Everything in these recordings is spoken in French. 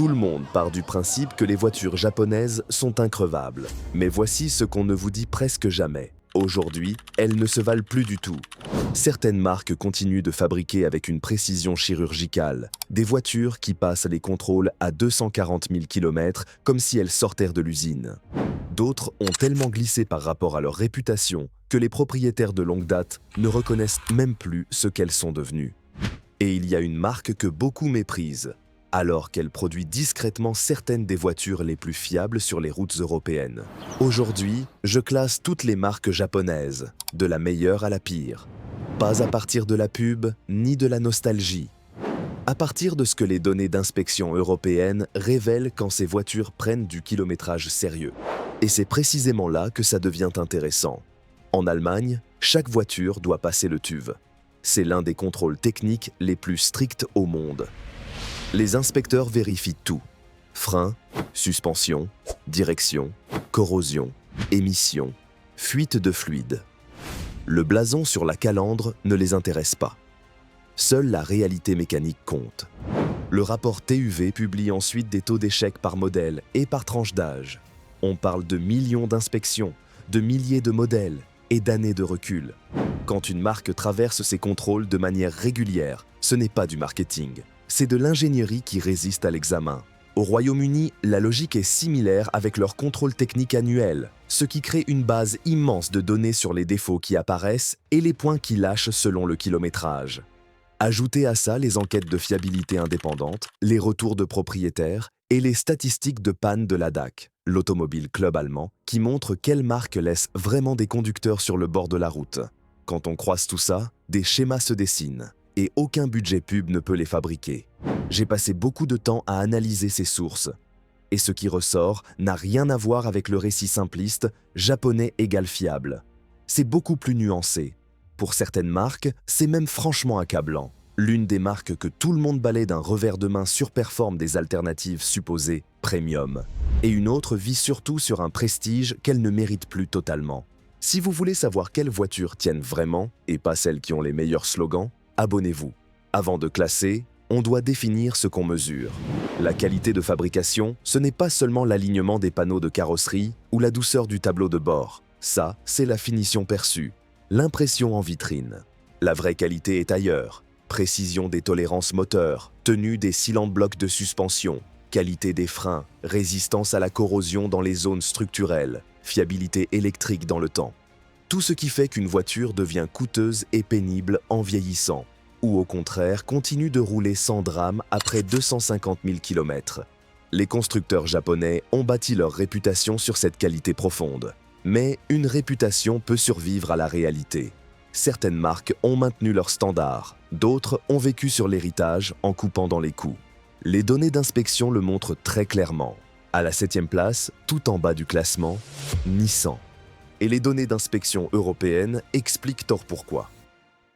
Tout le monde part du principe que les voitures japonaises sont increvables. Mais voici ce qu'on ne vous dit presque jamais. Aujourd'hui, elles ne se valent plus du tout. Certaines marques continuent de fabriquer avec une précision chirurgicale des voitures qui passent les contrôles à 240 000 km comme si elles sortaient de l'usine. D'autres ont tellement glissé par rapport à leur réputation que les propriétaires de longue date ne reconnaissent même plus ce qu'elles sont devenues. Et il y a une marque que beaucoup méprisent, alors qu'elle produit discrètement certaines des voitures les plus fiables sur les routes européennes. Aujourd'hui, je classe toutes les marques japonaises, de la meilleure à la pire. Pas à partir de la pub, ni de la nostalgie. À partir de ce que les données d'inspection européennes révèlent quand ces voitures prennent du kilométrage sérieux. Et c'est précisément là que ça devient intéressant. En Allemagne, chaque voiture doit passer le TÜV. C'est l'un des contrôles techniques les plus stricts au monde. Les inspecteurs vérifient tout. Freins, suspension, direction, corrosion, émission, fuite de fluide. Le blason sur la calandre ne les intéresse pas. Seule la réalité mécanique compte. Le rapport TÜV publie ensuite des taux d'échec par modèle et par tranche d'âge. On parle de millions d'inspections, de milliers de modèles et d'années de recul. Quand une marque traverse ces contrôles de manière régulière, ce n'est pas du marketing. C'est de l'ingénierie qui résiste à l'examen. Au Royaume-Uni, la logique est similaire avec leur contrôle technique annuel, ce qui crée une base immense de données sur les défauts qui apparaissent et les points qui lâchent selon le kilométrage. Ajoutez à ça les enquêtes de fiabilité indépendantes, les retours de propriétaires et les statistiques de panne de l'ADAC, l'Automobile Club allemand, qui montrent quelles marques laissent vraiment des conducteurs sur le bord de la route. Quand on croise tout ça, des schémas se dessinent. Et aucun budget pub ne peut les fabriquer. J'ai passé beaucoup de temps à analyser ces sources. Et ce qui ressort n'a rien à voir avec le récit simpliste « japonais égale fiable ». C'est beaucoup plus nuancé. Pour certaines marques, c'est même franchement accablant. L'une des marques que tout le monde balaie d'un revers de main surperforme des alternatives supposées premium. Et une autre vit surtout sur un prestige qu'elle ne mérite plus totalement. Si vous voulez savoir quelles voitures tiennent vraiment, et pas celles qui ont les meilleurs slogans, abonnez-vous. Avant de classer, on doit définir ce qu'on mesure. La qualité de fabrication, ce n'est pas seulement l'alignement des panneaux de carrosserie ou la douceur du tableau de bord. Ça, c'est la finition perçue, l'impression en vitrine. La vraie qualité est ailleurs. Précision des tolérances moteurs, tenue des cylindres blocs de suspension, qualité des freins, résistance à la corrosion dans les zones structurelles, fiabilité électrique dans le temps. Tout ce qui fait qu'une voiture devient coûteuse et pénible en vieillissant, ou au contraire continue de rouler sans drame après 250 000 km. Les constructeurs japonais ont bâti leur réputation sur cette qualité profonde. Mais une réputation peut survivre à la réalité. Certaines marques ont maintenu leurs standards, d'autres ont vécu sur l'héritage en coupant dans les coûts. Les données d'inspection le montrent très clairement. À la 7e place, tout en bas du classement, Nissan. Et les données d'inspection européennes expliquent tort pourquoi.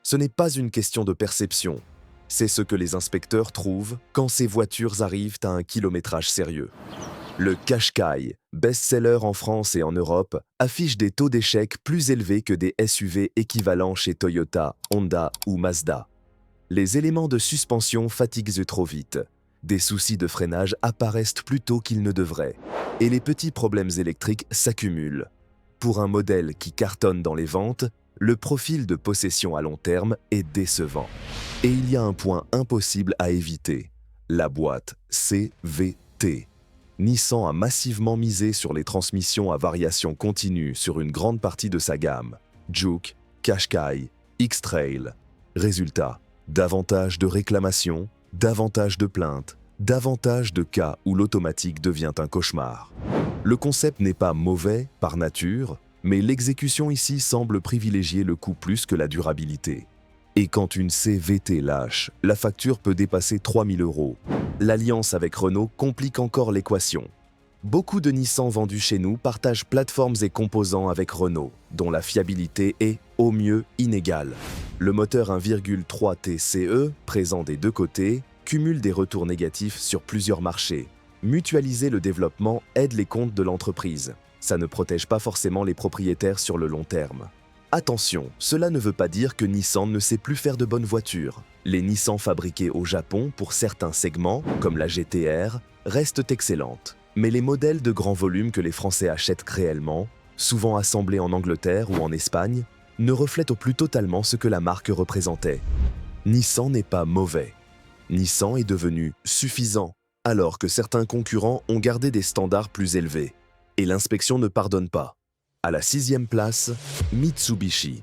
Ce n'est pas une question de perception, c'est ce que les inspecteurs trouvent quand ces voitures arrivent à un kilométrage sérieux. Le Qashqai, best-seller en France et en Europe, affiche des taux d'échec plus élevés que des SUV équivalents chez Toyota, Honda ou Mazda. Les éléments de suspension fatiguent trop vite. Des soucis de freinage apparaissent plus tôt qu'ils ne devraient. Et les petits problèmes électriques s'accumulent. Pour un modèle qui cartonne dans les ventes, le profil de possession à long terme est décevant. Et il y a un point impossible à éviter, la boîte CVT. Nissan a massivement misé sur les transmissions à variation continue sur une grande partie de sa gamme. Juke, Qashqai, X-Trail. Résultat, davantage de réclamations, davantage de plaintes, davantage de cas où l'automatique devient un cauchemar. Le concept n'est pas mauvais par nature, mais l'exécution ici semble privilégier le coût plus que la durabilité. Et quand une CVT lâche, la facture peut dépasser 3 000 €. L'alliance avec Renault complique encore l'équation. Beaucoup de Nissan vendus chez nous partagent plateformes et composants avec Renault, dont la fiabilité est, au mieux, inégale. Le moteur 1,3 TCE, présent des deux côtés, cumule des retours négatifs sur plusieurs marchés. Mutualiser le développement aide les comptes de l'entreprise. Ça ne protège pas forcément les propriétaires sur le long terme. Attention, cela ne veut pas dire que Nissan ne sait plus faire de bonnes voitures. Les Nissan fabriqués au Japon pour certains segments, comme la GT-R, restent excellentes. Mais les modèles de grand volume que les Français achètent réellement, souvent assemblés en Angleterre ou en Espagne, ne reflètent au plus totalement ce que la marque représentait. Nissan n'est pas mauvais. Nissan est devenu suffisant, alors que certains concurrents ont gardé des standards plus élevés. Et l'inspection ne pardonne pas. À la 6e place, Mitsubishi.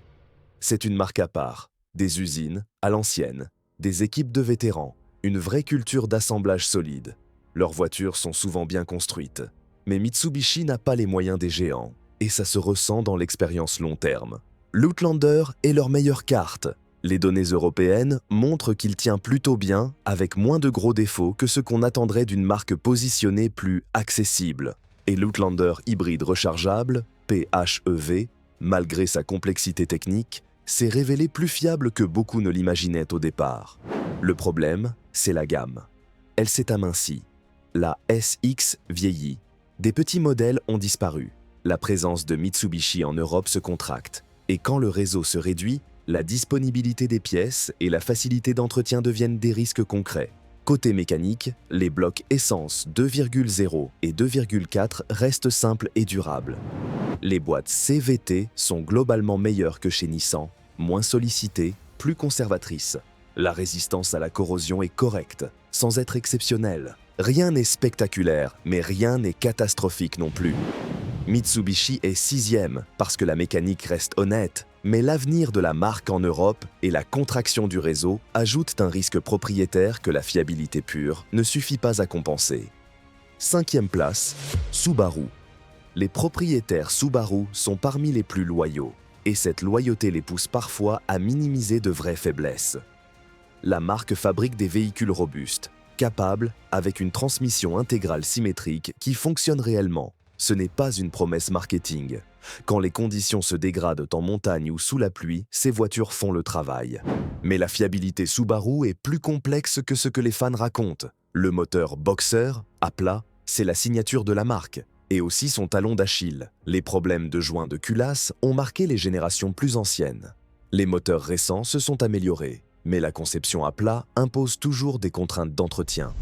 C'est une marque à part, des usines à l'ancienne, des équipes de vétérans, une vraie culture d'assemblage solide. Leurs voitures sont souvent bien construites. Mais Mitsubishi n'a pas les moyens des géants, et ça se ressent dans l'expérience long terme. L'Outlander est leur meilleure carte. Les données européennes montrent qu'il tient plutôt bien avec moins de gros défauts que ce qu'on attendrait d'une marque positionnée plus accessible. Et l'Outlander hybride rechargeable, PHEV, malgré sa complexité technique, s'est révélé plus fiable que beaucoup ne l'imaginaient au départ. Le problème, c'est la gamme. Elle s'est amincie. La SX vieillit. Des petits modèles ont disparu. La présence de Mitsubishi en Europe se contracte. Et quand le réseau se réduit, la disponibilité des pièces et la facilité d'entretien deviennent des risques concrets. Côté mécanique, les blocs essence 2,0 et 2,4 restent simples et durables. Les boîtes CVT sont globalement meilleures que chez Nissan, moins sollicitées, plus conservatrices. La résistance à la corrosion est correcte, sans être exceptionnelle. Rien n'est spectaculaire, mais rien n'est catastrophique non plus. Mitsubishi est 6e parce que la mécanique reste honnête, mais l'avenir de la marque en Europe et la contraction du réseau ajoutent un risque propriétaire que la fiabilité pure ne suffit pas à compenser. 5e place, Subaru. Les propriétaires Subaru sont parmi les plus loyaux, et cette loyauté les pousse parfois à minimiser de vraies faiblesses. La marque fabrique des véhicules robustes, capables, avec une transmission intégrale symétrique qui fonctionne réellement. Ce n'est pas une promesse marketing. Quand les conditions se dégradent en montagne ou sous la pluie, ces voitures font le travail. Mais la fiabilité Subaru est plus complexe que ce que les fans racontent. Le moteur Boxer, à plat, c'est la signature de la marque, et aussi son talon d'Achille. Les problèmes de joints de culasse ont marqué les générations plus anciennes. Les moteurs récents se sont améliorés, mais la conception à plat impose toujours des contraintes d'entretien.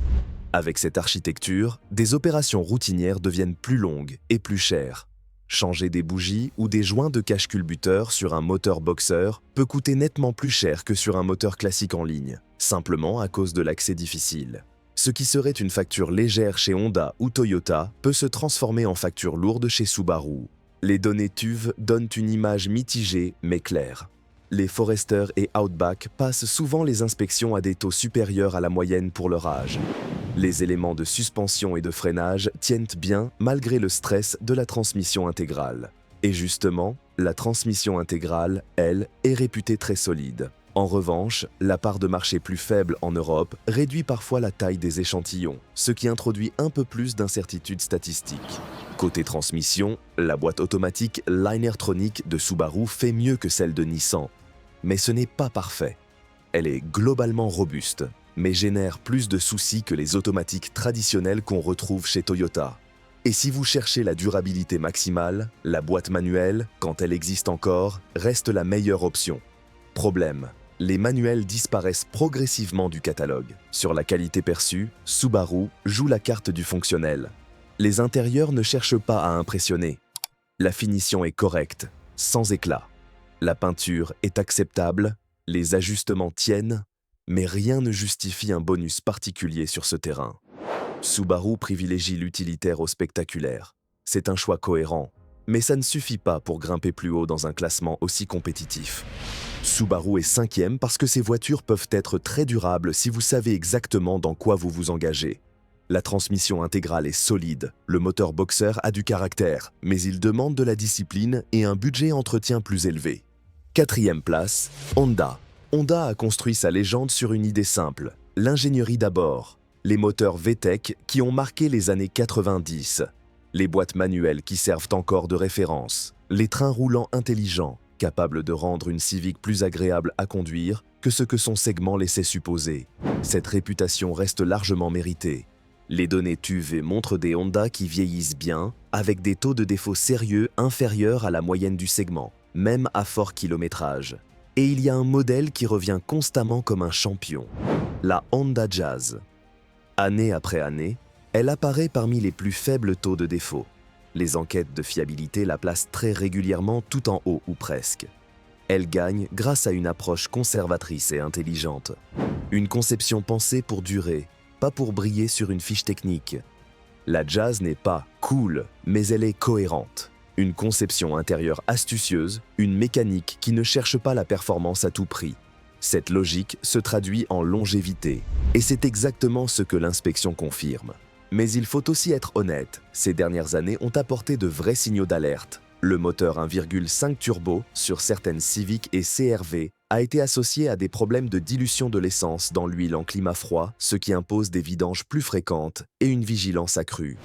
Avec cette architecture, des opérations routinières deviennent plus longues et plus chères. Changer des bougies ou des joints de cache-culbuteur sur un moteur Boxer peut coûter nettement plus cher que sur un moteur classique en ligne, simplement à cause de l'accès difficile. Ce qui serait une facture légère chez Honda ou Toyota peut se transformer en facture lourde chez Subaru. Les données TÜV donnent une image mitigée mais claire. Les Forester et Outback passent souvent les inspections à des taux supérieurs à la moyenne pour leur âge. Les éléments de suspension et de freinage tiennent bien malgré le stress de la transmission intégrale. Et justement, la transmission intégrale, elle, est réputée très solide. En revanche, la part de marché plus faible en Europe réduit parfois la taille des échantillons, ce qui introduit un peu plus d'incertitudes statistiques. Côté transmission, la boîte automatique Linertronic de Subaru fait mieux que celle de Nissan. Mais ce n'est pas parfait. Elle est globalement robuste, mais génère plus de soucis que les automatiques traditionnelles qu'on retrouve chez Toyota. Et si vous cherchez la durabilité maximale, la boîte manuelle, quand elle existe encore, reste la meilleure option. Problème, les manuels disparaissent progressivement du catalogue. Sur la qualité perçue, Subaru joue la carte du fonctionnel. Les intérieurs ne cherchent pas à impressionner. La finition est correcte, sans éclat. La peinture est acceptable, les ajustements tiennent, mais rien ne justifie un bonus particulier sur ce terrain. Subaru privilégie l'utilitaire au spectaculaire. C'est un choix cohérent, mais ça ne suffit pas pour grimper plus haut dans un classement aussi compétitif. Subaru est 5e parce que ces voitures peuvent être très durables si vous savez exactement dans quoi vous vous engagez. La transmission intégrale est solide, le moteur Boxer a du caractère, mais il demande de la discipline et un budget entretien plus élevé. 4e place, Honda. Honda a construit sa légende sur une idée simple, l'ingénierie d'abord. Les moteurs VTEC qui ont marqué les années 90, les boîtes manuelles qui servent encore de référence, les trains roulants intelligents, capables de rendre une Civic plus agréable à conduire que ce que son segment laissait supposer. Cette réputation reste largement méritée. Les données TÜV montrent des Honda qui vieillissent bien, avec des taux de défaut sérieux inférieurs à la moyenne du segment, même à fort kilométrage. Et il y a un modèle qui revient constamment comme un champion, la Honda Jazz. Année après année, Elle apparaît parmi les plus faibles taux de défaut. Les enquêtes de fiabilité la placent très régulièrement tout en haut ou presque. Elle gagne grâce à une approche conservatrice et intelligente. Une conception pensée pour durer, pas pour briller sur une fiche technique. La Jazz n'est pas cool, mais elle est cohérente. Une conception intérieure astucieuse, une mécanique qui ne cherche pas la performance à tout prix. Cette logique se traduit en longévité, et c'est exactement ce que l'inspection confirme. Mais il faut aussi être honnête, ces dernières années ont apporté de vrais signaux d'alerte. Le moteur 1,5 turbo sur certaines Civic et CR-V a été associé à des problèmes de dilution de l'essence dans l'huile en climat froid, ce qui impose des vidanges plus fréquentes et une vigilance accrue.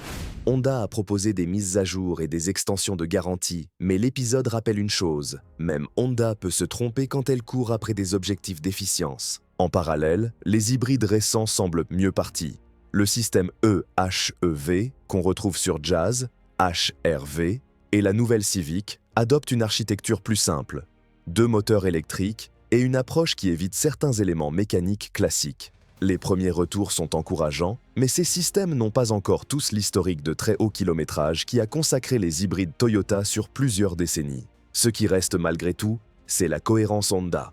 Honda a proposé des mises à jour et des extensions de garantie, mais l'épisode rappelle une chose, même Honda peut se tromper quand elle court après des objectifs d'efficience. En parallèle, les hybrides récents semblent mieux partis. Le système EHEV, qu'on retrouve sur Jazz, HR-V, et la nouvelle Civic adoptent une architecture plus simple, 2 moteurs électriques et une approche qui évite certains éléments mécaniques classiques. Les premiers retours sont encourageants, mais ces systèmes n'ont pas encore tous l'historique de très haut kilométrage qui a consacré les hybrides Toyota sur plusieurs décennies. Ce qui reste malgré tout, c'est la cohérence Honda.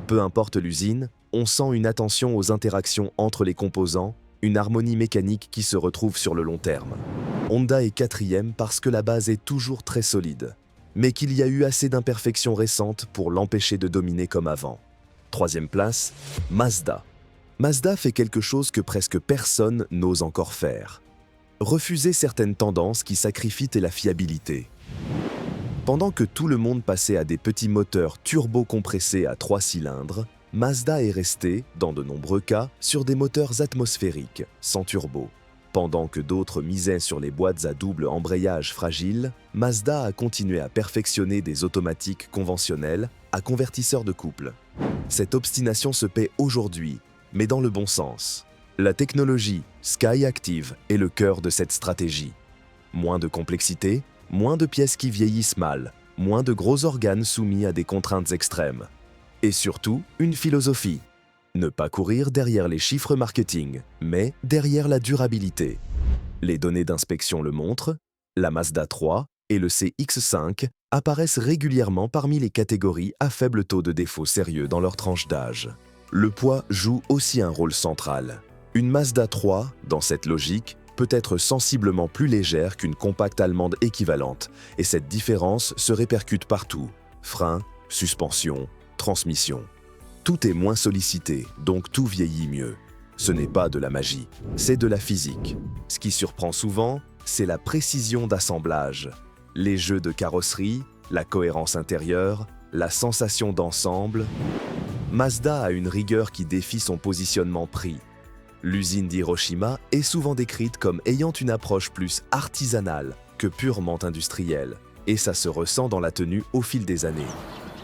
Peu importe l'usine, on sent une attention aux interactions entre les composants, une harmonie mécanique qui se retrouve sur le long terme. Honda est 4e parce que la base est toujours très solide, mais qu'il y a eu assez d'imperfections récentes pour l'empêcher de dominer comme avant. 3e place, Mazda. Mazda fait quelque chose que presque personne n'ose encore faire. Refuser certaines tendances qui sacrifient la fiabilité. Pendant que tout le monde passait à des petits moteurs turbo-compressés à 3 cylindres, Mazda est resté, dans de nombreux cas, sur des moteurs atmosphériques, sans turbo. Pendant que d'autres misaient sur les boîtes à double embrayage fragiles, Mazda a continué à perfectionner des automatiques conventionnelles à convertisseurs de couple. Cette obstination se paie aujourd'hui, mais dans le bon sens. La technologie Skyactiv est le cœur de cette stratégie. Moins de complexité, moins de pièces qui vieillissent mal, moins de gros organes soumis à des contraintes extrêmes. Et surtout, une philosophie. Ne pas courir derrière les chiffres marketing, mais derrière la durabilité. Les données d'inspection le montrent, la Mazda 3 et le CX-5 apparaissent régulièrement parmi les catégories à faible taux de défaut sérieux dans leur tranche d'âge. Le poids joue aussi un rôle central. Une Mazda 3, dans cette logique, peut être sensiblement plus légère qu'une compacte allemande équivalente, et cette différence se répercute partout. Frein, suspension, transmission. Tout est moins sollicité, donc tout vieillit mieux. Ce n'est pas de la magie, c'est de la physique. Ce qui surprend souvent, c'est la précision d'assemblage. Les jeux de carrosserie, la cohérence intérieure, la sensation d'ensemble. Mazda a une rigueur qui défie son positionnement prix. L'usine d'Hiroshima est souvent décrite comme ayant une approche plus artisanale que purement industrielle, et ça se ressent dans la tenue au fil des années.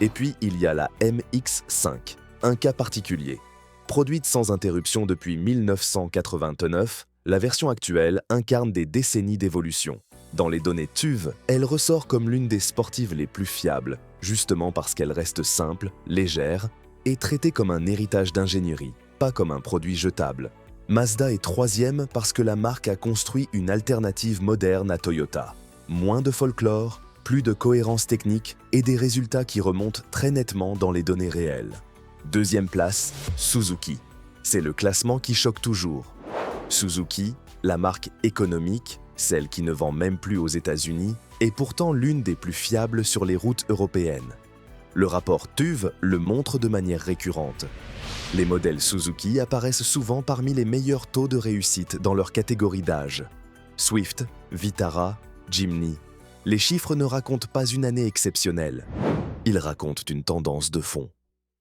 Et puis, il y a la MX-5, un cas particulier. Produite sans interruption depuis 1989, la version actuelle incarne des décennies d'évolution. Dans les données TÜV, elle ressort comme l'une des sportives les plus fiables, justement parce qu'elle reste simple, légère et traitée comme un héritage d'ingénierie, pas comme un produit jetable. Mazda est 3e parce que la marque a construit une alternative moderne à Toyota. Moins de folklore, plus de cohérence technique et des résultats qui remontent très nettement dans les données réelles. 2e place, Suzuki. C'est le classement qui choque toujours. Suzuki, la marque économique, celle qui ne vend même plus aux États-Unis, est pourtant l'une des plus fiables sur les routes européennes. Le rapport TÜV le montre de manière récurrente. Les modèles Suzuki apparaissent souvent parmi les meilleurs taux de réussite dans leur catégorie d'âge. Swift, Vitara, Jimny. Les chiffres ne racontent pas une année exceptionnelle. Ils racontent une tendance de fond.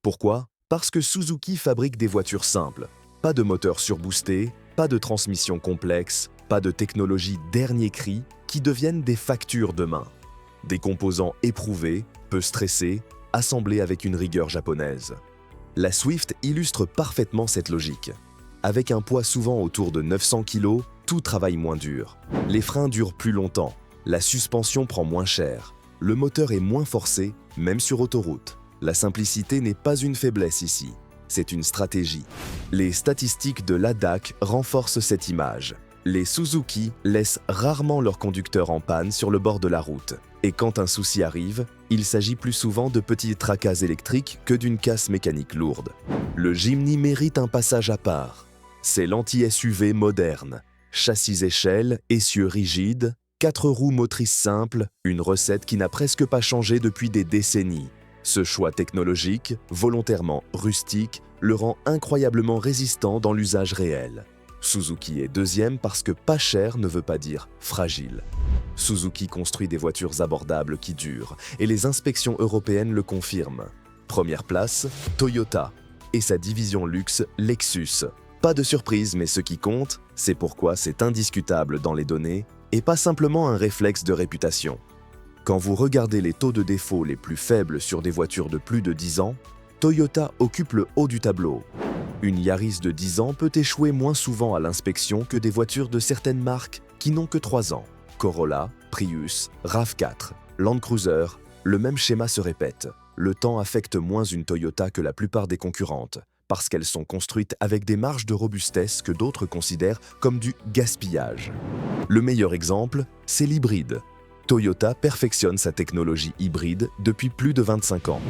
Pourquoi ? Parce que Suzuki fabrique des voitures simples. Pas de moteur surboosté, pas de transmission complexe, pas de technologie dernier cri qui deviennent des factures demain. Des composants éprouvés, peu stressés, assemblés avec une rigueur japonaise. La Swift illustre parfaitement cette logique. Avec un poids souvent autour de 900 kg, tout travaille moins dur. Les freins durent plus longtemps, la suspension prend moins cher, le moteur est moins forcé, même sur autoroute. La simplicité n'est pas une faiblesse ici, c'est une stratégie. Les statistiques de l'ADAC renforcent cette image. Les Suzuki laissent rarement leurs conducteurs en panne sur le bord de la route. Et quand un souci arrive, il s'agit plus souvent de petits tracas électriques que d'une casse mécanique lourde. Le Jimny mérite un passage à part. C'est l'anti-SUV moderne. Châssis échelle, essieux rigides, 4 roues motrices simples, une recette qui n'a presque pas changé depuis des décennies. Ce choix technologique, volontairement rustique, le rend incroyablement résistant dans l'usage réel. Suzuki est deuxième parce que pas cher ne veut pas dire fragile. Suzuki construit des voitures abordables qui durent, et les inspections européennes le confirment. Première place, Toyota, et sa division luxe Lexus. Pas de surprise, mais ce qui compte, c'est pourquoi c'est indiscutable dans les données, et pas simplement un réflexe de réputation. Quand vous regardez les taux de défaut les plus faibles sur des voitures de plus de 10 ans, Toyota occupe le haut du tableau. Une Yaris de 10 ans peut échouer moins souvent à l'inspection que des voitures de certaines marques qui n'ont que 3 ans. Corolla, Prius, RAV4, Land Cruiser, le même schéma se répète. Le temps affecte moins une Toyota que la plupart des concurrentes, parce qu'elles sont construites avec des marges de robustesse que d'autres considèrent comme du gaspillage. Le meilleur exemple, c'est l'hybride. Toyota perfectionne sa technologie hybride depuis plus de 25 ans.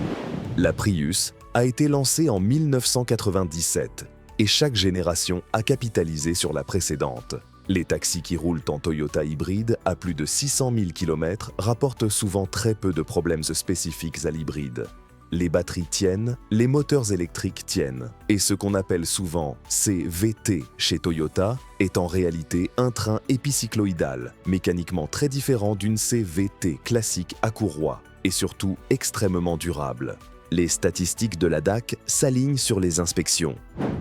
La Prius a été lancée en 1997 et chaque génération a capitalisé sur la précédente. Les taxis qui roulent en Toyota hybride à plus de 600 000 km rapportent souvent très peu de problèmes spécifiques à l'hybride. Les batteries tiennent, les moteurs électriques tiennent. Et ce qu'on appelle souvent CVT chez Toyota est en réalité un train épicycloïdal, mécaniquement très différent d'une CVT classique à courroie, et surtout extrêmement durable. Les statistiques de la DAC s'alignent sur les inspections.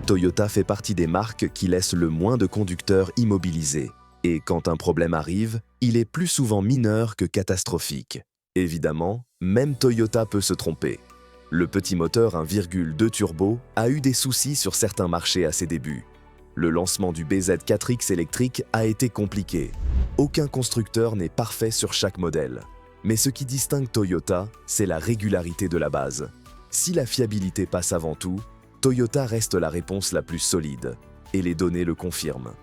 Toyota fait partie des marques qui laissent le moins de conducteurs immobilisés. Et quand un problème arrive, il est plus souvent mineur que catastrophique. Évidemment, même Toyota peut se tromper. Le petit moteur 1,2 turbo a eu des soucis sur certains marchés à ses débuts. Le lancement du BZ4X électrique a été compliqué. Aucun constructeur n'est parfait sur chaque modèle. Mais ce qui distingue Toyota, c'est la régularité de la base. Si la fiabilité passe avant tout, Toyota reste la réponse la plus solide, et les données le confirment.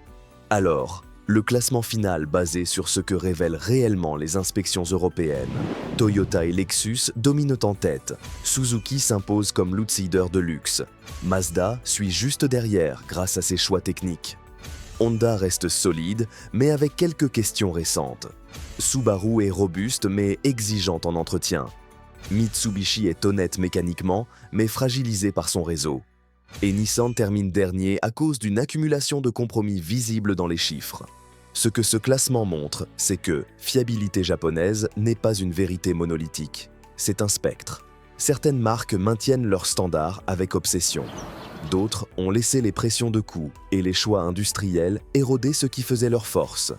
Alors, le classement final basé sur ce que révèlent réellement les inspections européennes. Toyota et Lexus dominent en tête. Suzuki s'impose comme l'outsider de luxe. Mazda suit juste derrière grâce à ses choix techniques. Honda reste solide, mais avec quelques questions récentes. Subaru est robuste mais exigeante en entretien. Mitsubishi est honnête mécaniquement, mais fragilisé par son réseau. Et Nissan termine dernier à cause d'une accumulation de compromis visibles dans les chiffres. Ce que ce classement montre, c'est que fiabilité japonaise n'est pas une vérité monolithique. C'est un spectre. Certaines marques maintiennent leurs standards avec obsession. D'autres ont laissé les pressions de coûts et les choix industriels éroder ce qui faisait leur force.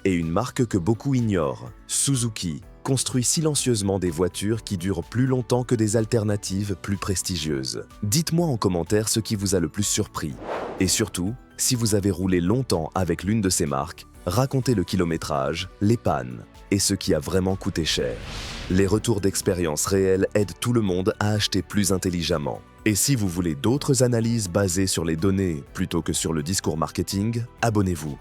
Et une marque que beaucoup ignorent, Suzuki, construit silencieusement des voitures qui durent plus longtemps que des alternatives plus prestigieuses. Dites-moi en commentaire ce qui vous a le plus surpris. Et surtout, si vous avez roulé longtemps avec l'une de ces marques, racontez le kilométrage, les pannes et ce qui a vraiment coûté cher. Les retours d'expérience réels aident tout le monde à acheter plus intelligemment. Et si vous voulez d'autres analyses basées sur les données plutôt que sur le discours marketing, abonnez-vous.